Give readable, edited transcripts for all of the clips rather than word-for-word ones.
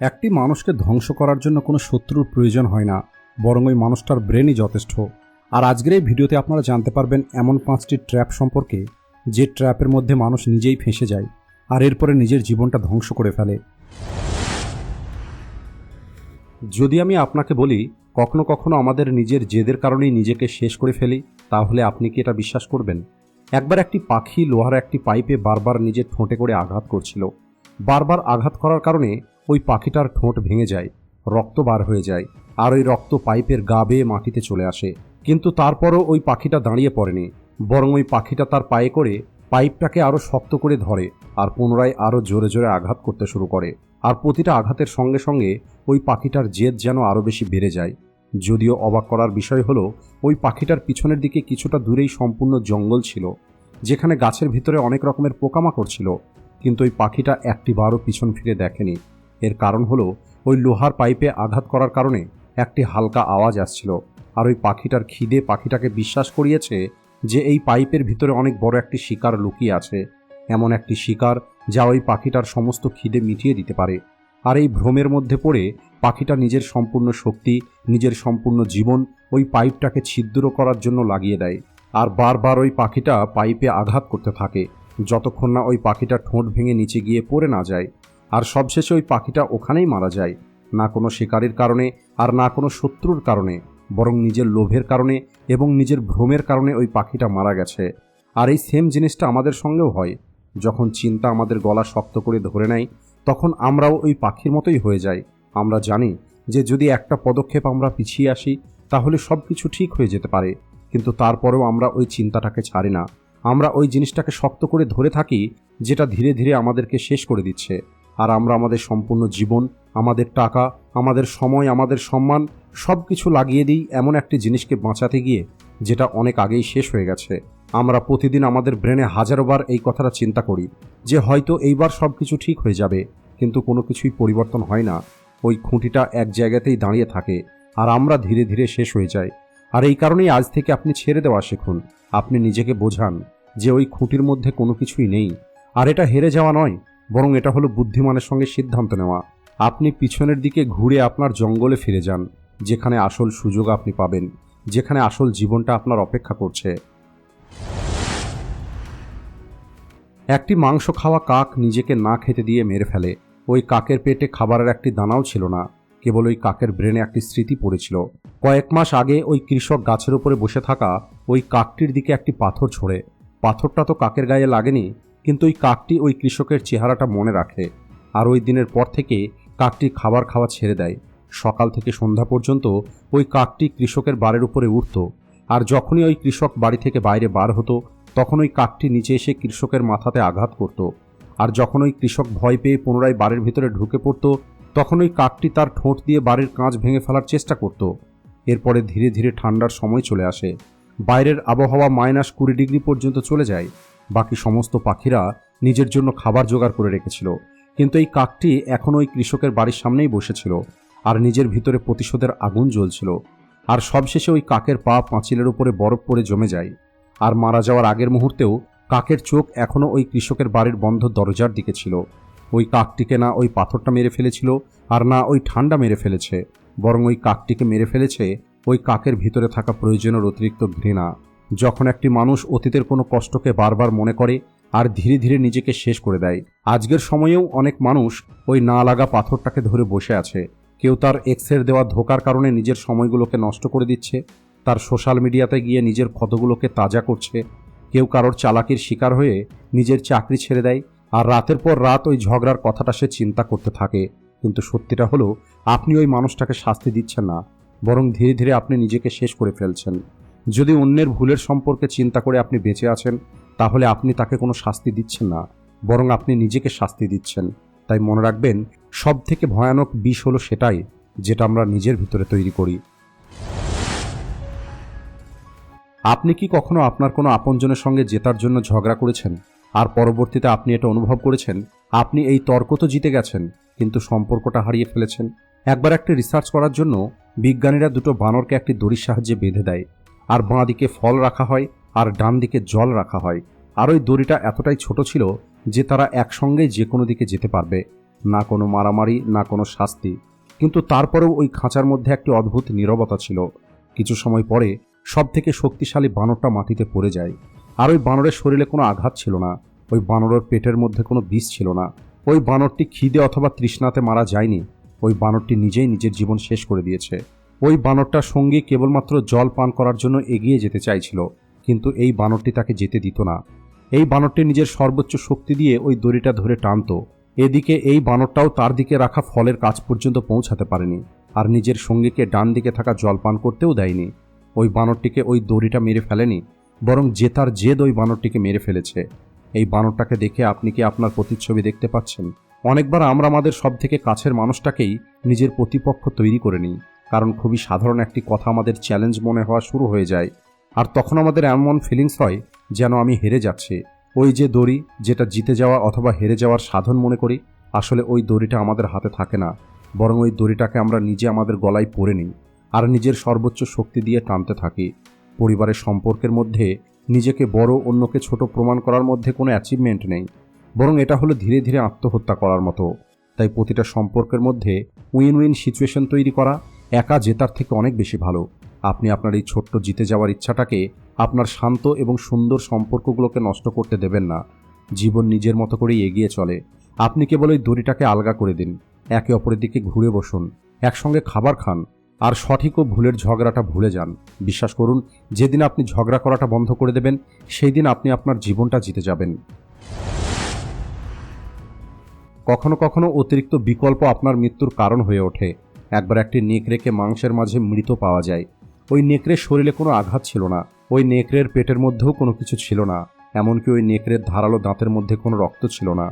একটি মানুষকে ধ্বংস করার জন্য কোনো শত্রুর প্রয়োজন হয় না, বরং ওই মানুষটার ব্রেনই যথেষ্ট। আর আজকের এই ভিডিওতে আপনারা জানতে পারবেন এমন 5টি ট্র্যাপ সম্পর্কে, যে ট্র্যাপের মধ্যে মানুষ নিজেই ফেঁসে যায় আর এরপরে নিজের জীবনটা ধ্বংস করে ফেলে। যদি আমি আপনাকে বলি কখনো কখনো আমাদের নিজের জেদের কারণেই নিজেকে শেষ করে ফেলি, তাহলে আপনি কি এটা বিশ্বাস করবেন? একবার একটি পাখি লোহার একটি পাইপে বারবার নিজের ঠোঁটে করে আঘাত করছিল। বারবার আঘাত করার কারণে ওই পাখিটার ঠোঁট ভেঙে যায়, রক্ত বার হয়ে যায়, আর ওই রক্ত পাইপের গা বেয়ে মাটিতে চলে আসে। কিন্তু তারপরও ওই পাখিটা দাঁড়িয়ে পড়েনি, বরং ওই পাখিটা তার পায়ে করে পাইপটাকে আরও শক্ত করে ধরে আর পুনরায় আরও জোরে জোরে আঘাত করতে শুরু করে। আর প্রতিটা আঘাতের সঙ্গে সঙ্গে ওই পাখিটার জেদ যেন আরও বেশি বেড়ে যায়। যদিও অবাক করার বিষয় হলো, ওই পাখিটার পিছনের দিকে কিছুটা দূরেই সম্পূর্ণ জঙ্গল ছিল, যেখানে গাছের ভিতরে অনেক রকমের পোকামাকড় ছিল। কিন্তু ওই পাখিটা একটিবারও পিছন ফিরে দেখেনি। এর কারণ হলো, ওই লোহার পাইপে আঘাত করার কারণে একটি হালকা আওয়াজ আসছিল, আর ওই পাখিটার খিদে পাখিটাকে বিশ্বাস করিয়েছে যে এই পাইপের ভিতরে অনেক বড় একটি শিকার লুকিয়ে আছে, এমন একটি শিকার যা ওই পাখিটার সমস্ত খিদে মিটিয়ে দিতে পারে। আর এই ভ্রমের মধ্যে পড়ে পাখিটা নিজের সম্পূর্ণ শক্তি, নিজের সম্পূর্ণ জীবন ওই পাইপটাকে ছিদ্র করার জন্য লাগিয়ে দেয়। আর বারবার ওই পাখিটা পাইপে আঘাত করতে থাকে, যতক্ষণ না ওই পাখিটা ঠোঁট ভেঙে নিচে গিয়ে পড়ে না যায়। আর সবশেষে ওই পাখিটা ওখানেই মারা যায়, না কোনো শিকারীর কারণে আর না কোনো শত্রুর কারণে, বরং নিজের লোভের কারণে এবং নিজের ভ্রমের কারণে ওই পাখিটা মারা গেছে। আর এই সেম জিনিসটা আমাদের সঙ্গেও হয়। যখন চিন্তা আমাদের গলা শক্ত করে ধরে নেয়, তখন আমরাও ওই পাখির মতোই হয়ে যাই। আমরা জানি যে যদি একটা পদক্ষেপ আমরা পিছিয়ে আসি, তাহলে সব কিছু ঠিক হয়ে যেতে পারে, কিন্তু তারপরেও আমরা ওই চিন্তাটাকে ছাড়ি না। আমরা ওই জিনিসটাকে শক্ত করে ধরে থাকি, যেটা ধীরে ধীরে আমাদেরকে শেষ করে দিচ্ছে। আর আমরা আমাদের সম্পূর্ণ জীবন, আমাদের টাকা, আমাদের সময়, আমাদের সম্মান সব কিছু লাগিয়ে দিই এমন একটি জিনিসকে বাঁচাতে গিয়ে, যেটা অনেক আগেই শেষ হয়ে গেছে। আমরা প্রতিদিন আমাদের ব্রেনে হাজারোবার এই কথাটা চিন্তা করি যে হয়তো এইবার সব কিছু ঠিক হয়ে যাবে, কিন্তু কোনো কিছুই পরিবর্তন হয় না। ওই খুঁটিটা এক জায়গাতেই দাঁড়িয়ে থাকে, আর আমরা ধীরে ধীরে শেষ হয়ে যাই। আর এই কারণেই আজ থেকে আপনি ছেড়ে দেওয়া শিখুন। আপনি নিজেকে বোঝান যে ওই খুঁটির মধ্যে কোনো কিছুই নেই। আর এটা হেরে যাওয়া নয়, বরং এটা হলো বুদ্ধিমানের সঙ্গে সিদ্ধান্ত নেওয়া। আপনি পিছনের দিকে ঘুরে আপনার জঙ্গলে ফিরে যান, যেখানে আসল সুযোগ আপনি পাবেন, যেখানে আসল জীবনটা আপনার অপেক্ষা করছে। একটি মাংস খাওয়া কাক নিজেকে না খেতে দিয়ে মেরে ফেলে। ওই কাকের পেটে খাবারের একটি দানাও ছিল না, কেবল ওই কাকের ব্রেনে একটি স্মৃতি পড়েছিল। কয়েক মাস আগে ওই কৃষক গাছের উপরে বসে থাকা ওই কাকটির দিকে একটি পাথর ছোড়ে। পাথরটা তো কাকের গায়ে লাগেনি, কিন্তু ওই কাকটি ওই কৃষকের চেহারাটা মনে রাখে। আর ওই দিনের পর থেকে কাকটি খাবার খাওয়া ছেড়ে দেয়। সকাল থেকে সন্ধ্যা পর্যন্ত ওই কাকটি কৃষকের বাড়ির উপরে উঠত, আর যখনই ওই কৃষক বাড়ি থেকে বাইরে বার হতো, তখন ওই কাকটি নিচে এসে কৃষকের মাথাতে আঘাত করত। আর যখন ওই কৃষক ভয় পেয়ে পুনরায় বাড়ির ভিতরে ঢুকে পড়ত, তখন ওই কাকটি তার ঠোঁট দিয়ে বাড়ির কাঁচ ভেঙে ফেলার চেষ্টা করত। এরপরে ধীরে ধীরে ঠান্ডার সময় চলে আসে। বাইরের আবহাওয়া -20 ডিগ্রি পর্যন্ত চলে যায়। বাকি সমস্ত পাখিরা নিজের জন্য খাবার জোগাড় করে রেখেছিল, কিন্তু এই কাকটি এখনও ওই কৃষকের বাড়ির সামনেই বসেছিল, আর নিজের ভিতরে প্রতিশোধের আগুন জ্বলছিল। আর সবশেষে ওই কাকের পা পাঁচিলের উপরে বরফ পড়ে জমে যায়। আর মারা যাওয়ার আগের মুহূর্তেও কাকের চোখ এখনও ওই কৃষকের বাড়ির বন্ধ দরজার দিকে ছিল। ওই কাকটিকে না ওই পাথরটা মেরে ফেলেছিল, আর না ওই ঠান্ডা মেরে ফেলেছে, বরং ওই কাকটিকে মেরে ফেলেছে ওই কাকের ভিতরে থাকা প্রয়োজনের অতিরিক্ত ঘৃণা। যখন একটি মানুষ অতীতের কোনো কষ্টকে বারবার মনে করে আর ধীরে ধীরে নিজেকে শেষ করে দেয়। আজকের সময়েও অনেক মানুষ ওই না লাগা পাথরটাকে ধরে বসে আছে। কেউ তার এক্সের দেওয়া ধোকার কারণে নিজের সময়গুলোকে নষ্ট করে দিচ্ছে, তার সোশ্যাল মিডিয়াতে গিয়ে নিজের ক্ষতগুলোকে তাজা করছে। কেউ কারোর চালাকির শিকার হয়ে নিজের চাকরি ছেড়ে দেয়, আর রাতের পর রাত ওই ঝগড়ার কথাটা সে চিন্তা করতে থাকে। কিন্তু সত্যিটা হলো, আপনি ওই মানুষটাকে শাস্তি দিচ্ছেন না, বরং ধীরে ধীরে আপনি নিজেকে শেষ করে ফেলছেন। যদি অন্যের ভুলের সম্পর্কে চিন্তা করে আপনি বেঁচে আছেন, তাহলে আপনি তাকে কোনো শাস্তি দিচ্ছেন না, বরং আপনি নিজেকে শাস্তি দিচ্ছেন। তাই মনে রাখবেন, সব থেকে ভয়ানক বিষ হলো সেটাই যেটা আমরা নিজের ভিতরে তৈরি করি। আপনি কি কখনো আপনার কোনো আপনজনের সঙ্গে জেতার জন্য ঝগড়া করেছেন, আর পরবর্তীতে আপনি এটা অনুভব করেছেন আপনি এই তর্ক তো জিতে গেছেন, কিন্তু সম্পর্কটা হারিয়ে ফেলেছেন? একবার একটা রিসার্চ করার জন্য বিজ্ঞানীরা দুটো বানরকে একটি দড়ির সাহায্যে বেঁধে দেয়, আর বাঁ দিকে ফল রাখা হয় আর ডান দিকে জল রাখা হয়। আর ওই দড়িটা এতটাই ছোট ছিল যে তারা একসঙ্গেই যে কোনো দিকে যেতে পারবে। না কোনো মারামারি, না কোনো শাস্তি। কিন্তু তারপরেও ওই খাঁচার মধ্যে একটি অদ্ভুত নীরবতা ছিল। কিছু সময় পরে সবথেকে শক্তিশালী বানরটা মাটিতে পড়ে যায়। আর ওই বানরের শরীরে কোনো আঘাত ছিল না, ওই বানরের পেটের মধ্যে কোনো বিষ ছিল না। ওই বানরটি খিদে অথবা তৃষ্ণাতে মারা যায়নি, ওই বানরটি নিজেই নিজের জীবন শেষ করে দিয়েছে। ওই বানরটার সঙ্গী কেবলমাত্র জল পান করার জন্য এগিয়ে যেতে চাইছিল, কিন্তু এই বানরটি তাকে যেতে দিত না। এই বানরটি নিজের সর্বোচ্চ শক্তি দিয়ে ওই দড়িটা ধরে টানত। এদিকে এই বানরটাও তার দিকে রাখা ফলের কাছ পর্যন্ত পৌঁছাতে পারেনি, আর নিজের সঙ্গীকে ডান দিকে থাকা জল পান করতেও দেয়নি। ওই বানরটিকে ওই দড়িটা মেরে ফেলেনি, বরং জেতার জেদ ওই বানরটিকে মেরে ফেলেছে। এই বানরটাকে দেখে আপনি কি আপনার প্রতিচ্ছবি দেখতে পাচ্ছেন? অনেকবার আমরা আমাদের সব থেকে কাছের মানুষটাকেই নিজের প্রতিপক্ষ তৈরি করে নিই, কারণ খুবই সাধারণ একটি কথা আমাদের চ্যালেঞ্জ মনে হওয়া শুরু হয়ে যায়। আর তখন আমাদের এমন ফিলিংস হয় যেন আমি হেরে যাচ্ছি। ওই যে দড়ি, যেটা জিতে যাওয়া অথবা হেরে যাওয়ার সাধন মনে করি, আসলে ওই দড়িটা আমাদের হাতে থাকে না, বরং ওই দড়িটাকে আমরা নিজে আমাদের গলায় পরে নিই আর নিজের সর্বোচ্চ শক্তি দিয়ে টানতে থাকি। পরিবারের সম্পর্কের মধ্যে নিজেকে বড়, অন্যকে ছোট প্রমাণ করার মধ্যে কোনো অ্যাচিভমেন্ট নেই, বরং এটা হলো ধীরে ধীরে আত্মহত্যা করার মতো। তাই প্রতিটা সম্পর্কের মধ্যে উইন উইন সিচুয়েশন তৈরি করা একা জেতার থেকে অনেক বেশি ভালো। আপনি আপনার এই ছোট্ট জিতে যাওয়ার ইচ্ছাটাকে আপনার শান্ত এবং সুন্দর সম্পর্কগুলোকে নষ্ট করতে দেবেন না। জীবন নিজের মতো করেই এগিয়ে চলে। আপনি কেবল ওই দড়িটাকে আলগা করে দিন, একে অপরের দিকে ঘুরে বসুন, একসঙ্গে খাবার খান, আর সঠিক ও ভুলের ঝগড়াটা ভুলে যান। বিশ্বাস করুন, যেদিন আপনি ঝগড়া করাটা বন্ধ করে দেবেন, সেই দিন আপনি আপনার জীবনটা জিতে যাবেন। কখনো কখনো অতিরিক্ত বিকল্প আপনার মৃত্যুর কারণ হয়ে ওঠে। একবার একটি নেকড়েকে মাংসের মাঝে মৃত পাওয়া যায়। ওই নেকড়ের শরীরে কোনো আঘাত ছিল না, ওই নেকড়ের পেটের মধ্যেও কোনো কিছু ছিল না, এমনকি ওই নেকড়ের ধারালো দাঁতের মধ্যে কোনো রক্ত ছিল না।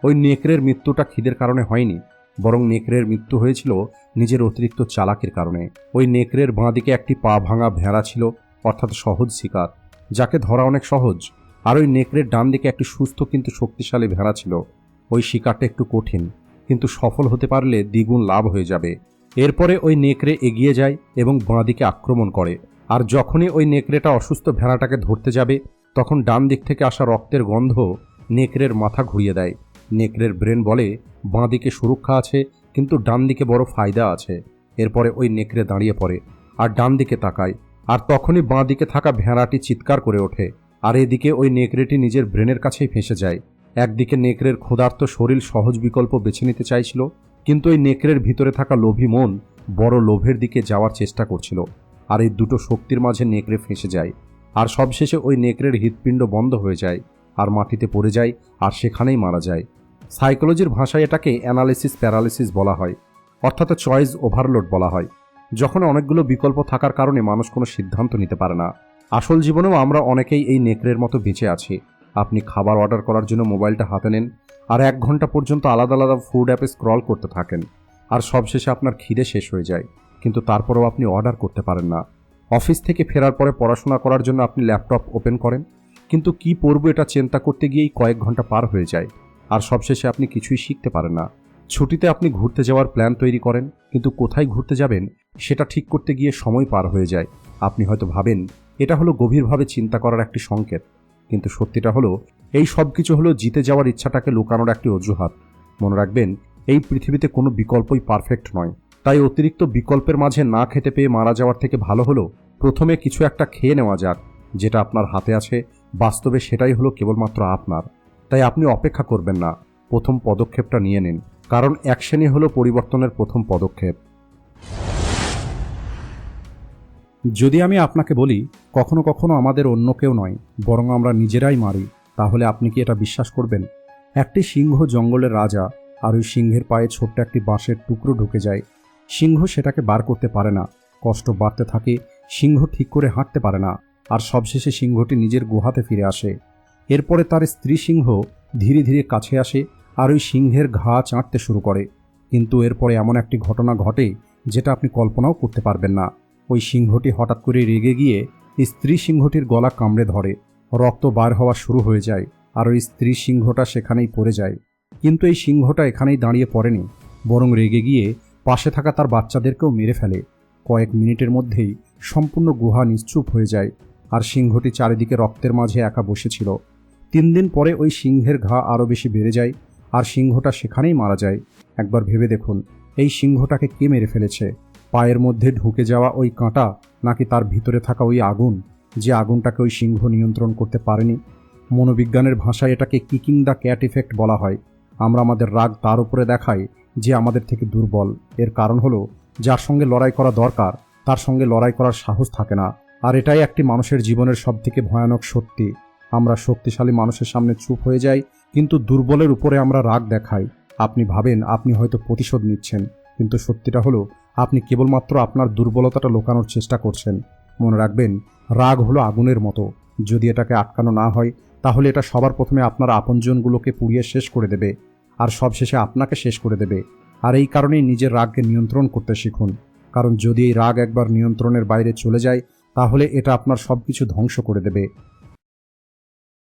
ওই নেকড়ের মৃত্যুটা খিদের কারণে হয়নি, বরং নেকড়ের মৃত্যু হয়েছিল নিজের অতিরিক্ত চালাকির কারণে। ওই নেকড়ের বাঁদিকে একটি পা ভাঙা ভেড়া ছিল, অর্থাৎ সহজ শিকার, যাকে ধরা অনেক সহজ। আর ওই নেকড়ের ডান দিকে একটি সুস্থ কিন্তু শক্তিশালী ভেড়া ছিল। ওই শিকারটা একটু কঠিন, কিন্তু সফল হতে পারলে দ্বিগুণ লাভ হয়ে যাবে। এরপরে ওই নেকড়ে এগিয়ে যায় এবং বাঁদিকে আক্রমণ করে। আর যখনই ওই নেকড়েটা অসুস্থ ভেড়াটাকে ধরতে যাবে, তখন ডান দিক থেকে আসা রক্তের গন্ধ নেকড়ের মাথা ঘুরিয়ে দেয়। নেকড়ের ব্রেন বলে বাঁদিকে সুরক্ষা আছে, কিন্তু ডান দিকে বড় ফায়দা আছে। এরপরে ওই নেকড়ে দাঁড়িয়ে পড়ে আর ডান দিকে তাকায়, আর তখনই বাঁ দিকে থাকা ভেড়াটি চিৎকার করে ওঠে। আর এদিকে ওই নেকড়েটি নিজের ব্রেনের কাছেই ফেঁসে যায়। একদিকে নেকড়ের ক্ষুধার্ত শরীর সহজ বিকল্প বেছে নিতে চাইছিল, কিন্তু ওই নেকড়ের ভিতরে থাকা লোভী মন বড় লোভের দিকে যাওয়ার চেষ্টা করছিল। আর এই দুটো শক্তির মাঝে নেকড়ে ফেঁসে যায়, আর সবশেষে ওই নেকড়ের হৃৎপিণ্ড বন্ধ হয়ে যায় আর মাটিতে পড়ে যায়, আর সেখানেই মারা যায়। সাইকোলজির ভাষায় এটাকে অ্যানালিসিস প্যারালিসিস বলা হয়, অর্থাৎ চয়েস ওভারলোড বলা হয়। যখন অনেকগুলো বিকল্প থাকার কারণে মানুষ কোনো সিদ্ধান্ত নিতে পারে না। আসল জীবনেও আমরা অনেকেই এই নেকড়ের মতো বেঁচে আছি। আপনি খাবার অর্ডার করার জন্য মোবাইলটা হাতে নেন, আর 1 ঘন্টা পর্যন্ত আলাদা আলাদা ফুড অ্যাপে স্ক্রল করতে থাকেন, আর সবশেষে আপনার খিদে শেষ হয়ে যায়, কিন্তু তারপরেও আপনি অর্ডার করতে পারেন না। অফিস থেকে ফেরার পরে পড়াশোনা করার জন্য আপনি ল্যাপটপ ওপেন করেন, কিন্তু কি পড়ব এটা চিন্তা করতে গিয়েই কয়েক ঘন্টা পার হয়ে যায়, আর সবশেষে আপনি কিছুই শিখতে পারেন না। ছুটিতে আপনি ঘুরতে যাওয়ার প্ল্যান তৈরি করেন, কিন্তু কোথায় ঘুরতে যাবেন সেটা ঠিক করতে গিয়ে সময় পার হয়ে যায়। আপনি হয়তো ভাবেন এটা হলো গভীরভাবে চিন্তা করার একটি সংকেত, কিন্তু সত্যিটা হলো এই সব কিছু হলো জিতে যাওয়ার ইচ্ছাটাকে লুকানোর একটি অজুহাত। মনে রাখবেন, এই পৃথিবীতে কোনো বিকল্পই পারফেক্ট নয়। তাই অতিরিক্ত বিকল্পের মাঝে না খেতে পেয়ে মারা যাওয়ার থেকে ভালো হলো প্রথমে কিছু একটা খেয়ে নেওয়া যাক, যেটা আপনার হাতে আছে। বাস্তবে সেটাই হলো কেবলমাত্র আপনার। তাই আপনি অপেক্ষা করবেন না, প্রথম পদক্ষেপটা নিয়ে নিন, কারণ অ্যাকশনই হলো পরিবর্তনের প্রথম পদক্ষেপ। যদি আমি আপনাকে বলি কখনো কখনো আমাদের অন্য কেউ নয়, বরং আমরা নিজেরাই মারি, তাহলে আপনি কি এটা বিশ্বাস করবেন? একটি সিংহ জঙ্গলের রাজা, আর ওই সিংহের পায়ে ছোট্ট একটি বাঁশের টুকরো ঢুকে যায়। সিংহ সেটাকে বার করতে পারে না, কষ্ট বাড়তে থাকে, সিংহ ঠিক করে হাঁটতে পারে না, আর সবশেষে সিংহটি নিজের গুহাতে ফিরে আসে। এরপরে তার স্ত্রী সিংহ ধীরে ধীরে কাছে আসে আর ওই সিংহের ঘা চাটতে শুরু করে। কিন্তু এরপরে এমন একটি ঘটনা ঘটে যেটা আপনি কল্পনাও করতে পারবেন না। ওই সিংহটি হঠাৎ করে রেগে গিয়ে স্ত্রী সিংহটির গলা কামড়ে ধরে, রক্ত বার হওয়া শুরু হয়ে যায়, আর ওই স্ত্রী সিংহটা সেখানেই পড়ে যায়। কিন্তু এই সিংহটা এখানেই দাঁড়িয়ে পড়েনি, বরং রেগে গিয়ে পাশে থাকা তার বাচ্চাদেরকেও মেরে ফেলে। কয়েক মিনিটের মধ্যেই সম্পূর্ণ গুহা নিশ্চুপ হয়ে যায়, আর সিংহটি চারিদিকে রক্তের মাঝে একা বসেছিল। 3 দিন পরে ওই সিংহের ঘা আরও বেশি বেড়ে যায়, আর সিংহটা সেখানেই মারা যায়। একবার ভেবে দেখুন, এই সিংহটাকে কে মেরে ফেলেছে? পায়ের মধ্যে ঢুকে যাওয়া ওই কাঁটা, নাকি তার ভিতরে থাকা ওই আগুন, যে আগুনটাকে ওই সিংহ নিয়ন্ত্রণ করতে পারেনি? মনোবিজ্ঞানের ভাষায় এটাকে কিকিং দ্য ক্যাট ইফেক্ট বলা হয়। আমরা আমাদের রাগ তার উপরে দেখাই যে আমাদের থেকে দুর্বল। এর কারণ হলো, যার সঙ্গে লড়াই করা দরকার তার সঙ্গে লড়াই করার সাহস থাকে না। আর এটাই একটি মানুষের জীবনের সবথেকে ভয়ানক সত্যি। আমরা শক্তিশালী মানুষের সামনে চুপ হয়ে যাই, কিন্তু দুর্বলের উপরে আমরা রাগ দেখাই। আপনি ভাবেন আপনি হয়তো প্রতিশোধ নিচ্ছেন, কিন্তু সত্যিটা হলো আপনি কেবলমাত্র আপনার দুর্বলতাটা লুকানোর চেষ্টা করছেন। মনে রাখবেন, রাগ হলো আগুনের মতো। যদি এটাকে আটকানো না হয়, তাহলে এটা সবার প্রথমে আপনার আপনজনগুলোকে পুড়িয়ে শেষ করে দেবে, আর সবশেষে আপনাকে শেষ করে দেবে। আর এই কারণেই নিজের রাগকে নিয়ন্ত্রণ করতে শিখুন। কারণ যদি এই রাগ একবার নিয়ন্ত্রণের বাইরে চলে যায়, তাহলে এটা আপনার সব কিছু ধ্বংস করে দেবে।